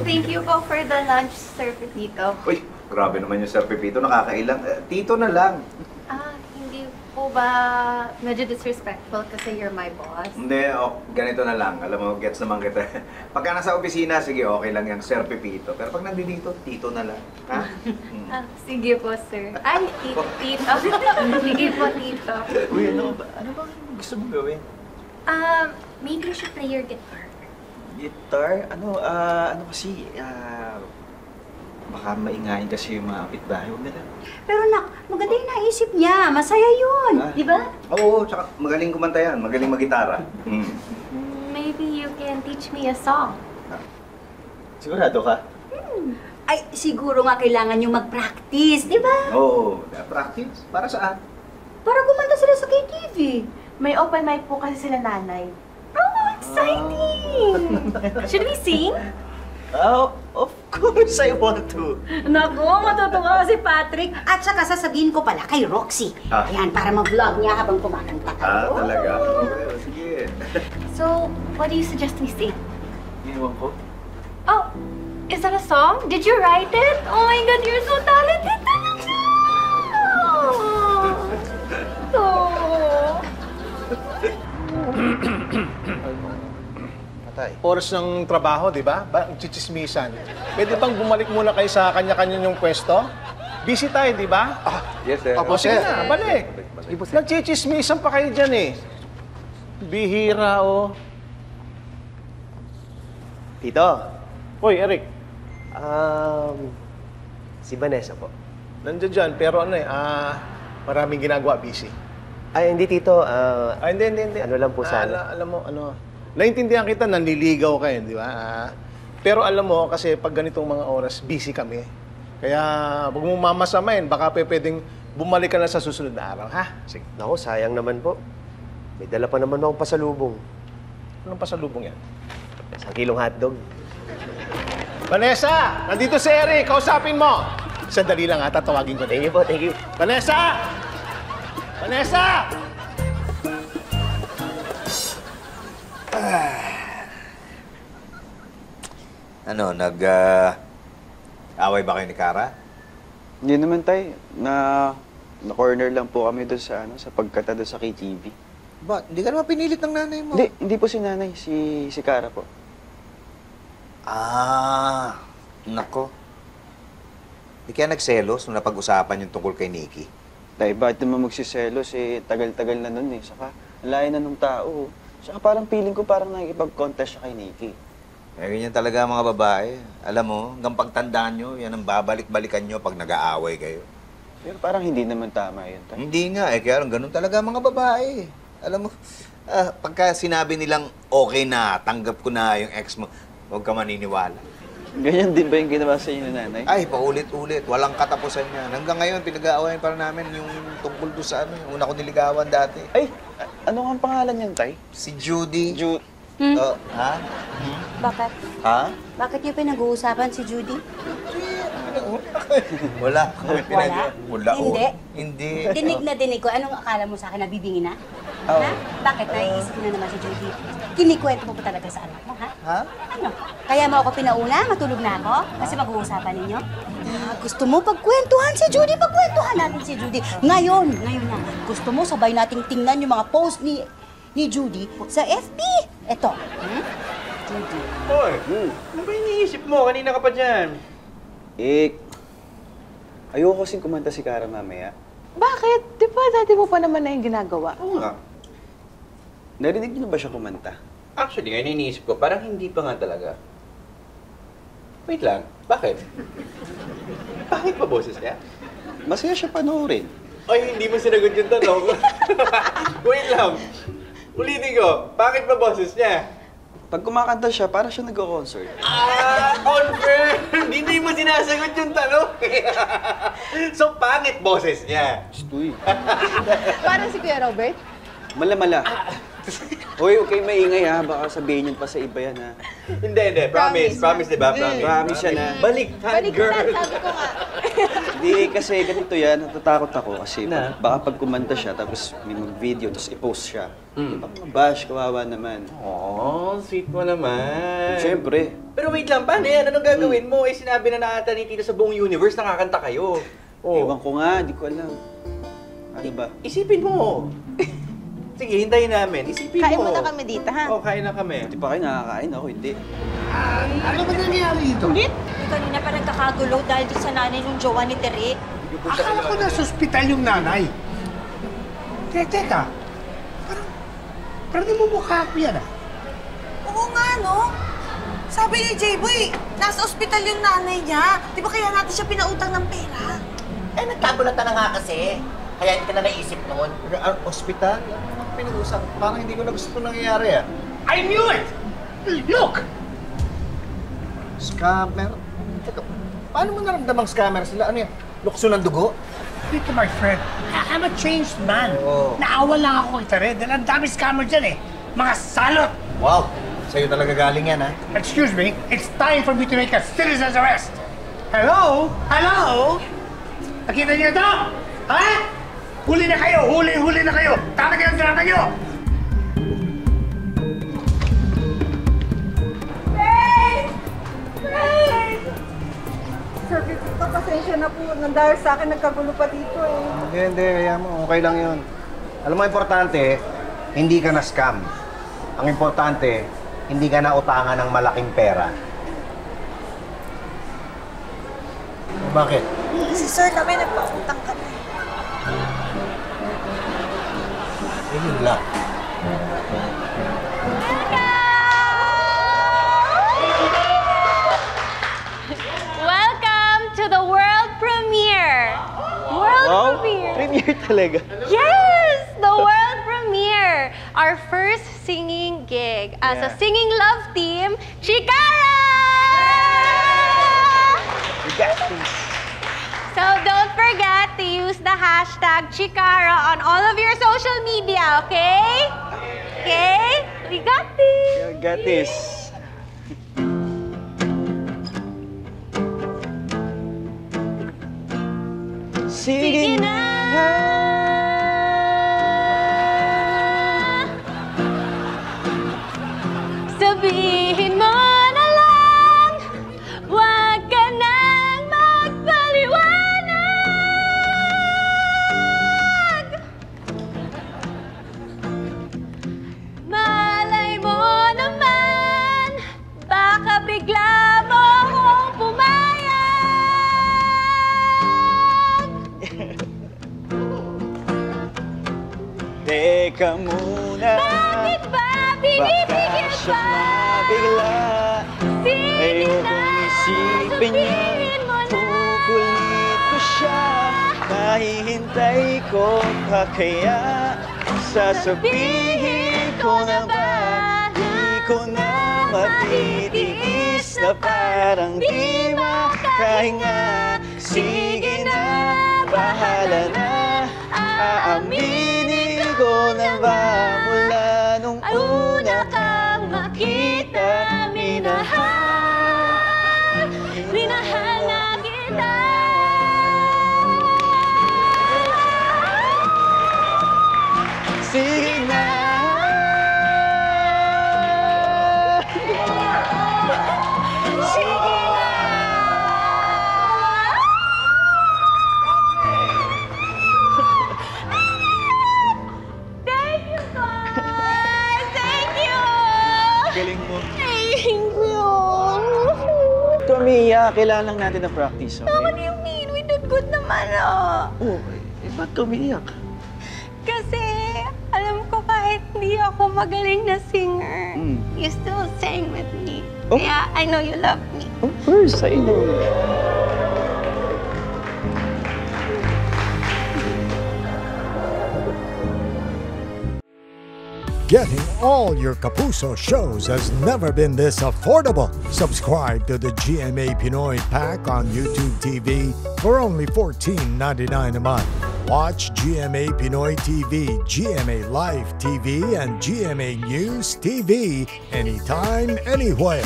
Thank you po for the lunch, Sir Pepito. Uy, grabe naman yung Sir Pepito, nakakailang. Tito na lang. Hindi po ba medyo disrespectful kasi you're my boss? Hindi, ganito na lang. Alam mo, gets naman kita. Pagka nasa opisina, sige, okay lang yan, Sir Pepito. Pero pag nandito, Tito na lang. Ha? Sige po, sir. Ay, tito. Sige po, tito. Uy, ano bang gusto mong gawin? Maybe you should play your guitar. Guitar? Ano kasi, baka maingayin kasi yung mga kapitbahay. Huwag na lang. Pero nak, maganda yung naisip niya. Masaya yun. Di ba? Oo, tsaka magaling kumanta yan. Magaling magitara. Maybe you can teach me a song. Sigurado ka? Ay, siguro nga kailangan yung mag-practice, di ba? Oo, practice. Para saan? Para kumanta sila sa KTV. May open mic po kasi sila nanay. Oh, exciting! Should we sing? Of course I want to. Naku, matutuwa si Patrick. At saka sasabihin ko pala kay Roxy. Ayan, para mag-vlog niya habang kumakanta ka. Talaga? Okay, sige. So, what do you suggest we sing? Iniwan ko. Oh, is that a song? Did you write it? Oh my God, you're so talented talaga! Oras ng trabaho, di ba? Chichismisan. Pwede bang bumalik muna kayo sa kanya-kanya yung pwesto? Busy tayo, di ba? Yes, sir. Opo, sige na, balik. Nagchichismisan pa kayo dyan eh. Bihira, oh. Tito. Hoy, Eric. Si Vanessa po. Nandiyan dyan, pero ano eh, maraming ginagawa, busy. Ay, hindi, Tito. Hindi. Ano lang po sana. Alam mo, naintindihan kita, nanliligaw kayo, di ba? Pero alam mo, kasi pag ganitong mga oras, busy kami. Kaya, huwag mong mamasamain, baka pwedeng bumalik ka na sa susunod na araw, ha? Sige. Naku, sayang naman po. May dala pa naman akong pasalubong. Anong pasalubong yan? 1 kilong hotdog. Vanessa! Nandito si Eric! Kausapin mo! Sandali lang ha, tatawagin ko na. Thank you po, thank you. Vanessa! Vanessa! Ano, away ba kayo ni Kara? Hindi naman, tay. Na-corner lang po kami doon sa, sa pagkata doon sa KTV. Ba, hindi ka naman pinilit ng nanay mo. Hindi po si nanay. Si Kara po. Nako. Hindi kaya nagselos nung napag-usapan yung tungkol kay Nikki? Tay, bakit naman magsiselos? Tagal-tagal na nun eh. Saka, layo na nung tao. Saka parang feeling ko parang nakikipag-contest siya kay Nikki. Ganyan talaga mga babae. Alam mo, hanggang pagtandaan nyo, yan ang babalik-balikan nyo pag nag-aaway kayo. Pero parang hindi naman tama yun, tay. Hindi nga, kaya ganun talaga mga babae. Alam mo, pagka sinabi nilang okay na, tanggap ko na yung ex mo, huwag ka maniniwala. Ganyan din ba yung ginawa sa inyo, nanay? Ay, paulit-ulit. Walang katapusan yan. Hanggang ngayon, pinag-aawayan pa namin yung tungkol doon sa yung una ko niligawan dati. Ay, ano ang pangalan niyan, tay? Si Judy. Ha? Bakit? Ha? Bakit niyo pinag-uusapan si Judy? Wala. Wala? Hindi? Hindi. Dinig na dinig ko. Anong akala mo sa akin? Nabibingi na? Ha? Bakit? Naiisip na naman si Judy. Kinikwento mo ba talaga sa anak mo, ha? Ha? Ano? Kaya mo ako pinauna? Matulog na ako? Kasi mag-uusapan ninyo? Gusto mo pagkwentuhan si Judy? Pagkwentuhan natin si Judy. Ngayon na. Gusto mo sabay nating tingnan yung mga post ni Judy sa FB. Eto. Judy. Hoy, ano ba iniisip mo? Kanina ka pa dyan. Ayoko kasing kumanta si Kara mamaya. Bakit? Di ba dati mo pa naman na yung ginagawa? Oo nga. Narinig niyo na ba siya kumanta? Actually, ngayon iniisip ko, parang hindi pa nga talaga. Wait lang, bakit? Bakit ba boses niya? Masaya siya panoorin. Ay, hindi mo sinagot yung tanong. Wait lang. Ulitin ko, bakit ba boses niya? Pag kumakanta siya, parang siya nag-concert. Confirm! Hindi mo sinasagot yung tanong. So, pangit boses niya. Uy. Parang si Kuya Robert? Mala-mala. Uy, okay, maingay ha. Baka sabihin yun pa sa iba yan ha. Hindi. Promise. Promise, di ba? Promise yan ha. Baliktad, girl. Sabi ko nga. Hindi, kasi ganito yan. Natatakot ako kasi baka pag kumanta siya, tapos may mag-video, tapos i-post siya. Baka mabash, kawawa naman. Oh, sweet mo naman. Siyempre. Pero wait lang, paano yan? Anong gagawin mo? Eh, sinabi na naata ni Tito sa buong universe, nakakanta kayo. Ewan ko nga, di ko alam. Ano ba? Isipin mo. Sige, hintayin namin. Isipin Kain mo. muna kami dito, ha? Oh, kain na kami. Hindi pa kayo nakakain ako, hindi. Ano ba nangyari dito? Kanina pa nagkakagulo dahil doon sa nanay nung jowa ni Tere. Akala ko nasa ospital yung nanay. Teka. Parang di mo mukha ako yan, ah. Oo nga, no? Sabi ni J-Boy, nasa ospital yung nanay niya. Di ba kaya natin siya pinautang ng pera? Eh, nagkagulatan na nga kasi. Kaya hindi ka na naisip noon. Ospital? Ano pinag-usap? Parang hindi ko na gusto nangyayari, ah. I knew it! Look! Scammer? Teka, paano mo naramdamang scammer sila? Ano yan? Lukso ng dugo? Dito, my friend, I'm a changed man. Oo. Naawa lang ako kita rin dahil ang dami scammer dyan eh. Mga salot! Wow! Sa'yo talaga galing yan, ha? Excuse me, it's time for me to make a citizen's arrest. Hello? Hello? Nakita niyo ito? Ha? Huli na kayo! Huli na kayo! Tatagyan na kayo! Sir, pasensya na po. Nandahil sa akin, nagkagulo pa dito eh. Hindi. Kaya mo, okay lang yun. Alam mo, importante, hindi ka na-scam. Ang importante, hindi ka na utangan ng malaking pera. Bakit? Kasi sir, kami nagpautang kami. Yun lang. Welcome to the world premiere! World premiere! Premiere talaga. Yes! The world premiere! Our first singing gig as a singing love team, Chikara! You got this. So don't forget to use the hashtag Chikara on all of your social media, okay? Okay? We got this! You got this. Sige na! Sabihin mo na lang, huwag ka nang magpaliwanag. Malay mo naman, baka bigla mo akong pumayag. Teka muna. Bakit ba binibigyan Baka siya pa? mabigla. Sige na, Isipin niya, sabihin mo na. kukulit ko siya. Mahihintay ko pa kaya. Sasabihin ko na ba? Di ko na matitiis na parang di makahinga. Sige na, bahala na. Aaminin ko na ba mula nung una kang makita? Minahal na kita. Sige na. Sige na. Thank you, guys! Thank you! Galing mo. Thank you! Tumiya, kailangan lang natin na practice, okay? What do you mean? We did good naman, ah. Oh, ba't tumiyak? Kasi alam ko kahit hindi ako magaling na singer, you still sang with me. Oh. Kaya I know you love me. Of course, I know. Getting all your Kapuso shows has never been this affordable. Subscribe to the GMA Pinoy Pack on YouTube TV for only $14.99 a month. Watch GMA Pinoy TV, GMA Live TV, and GMA News TV anytime, anywhere.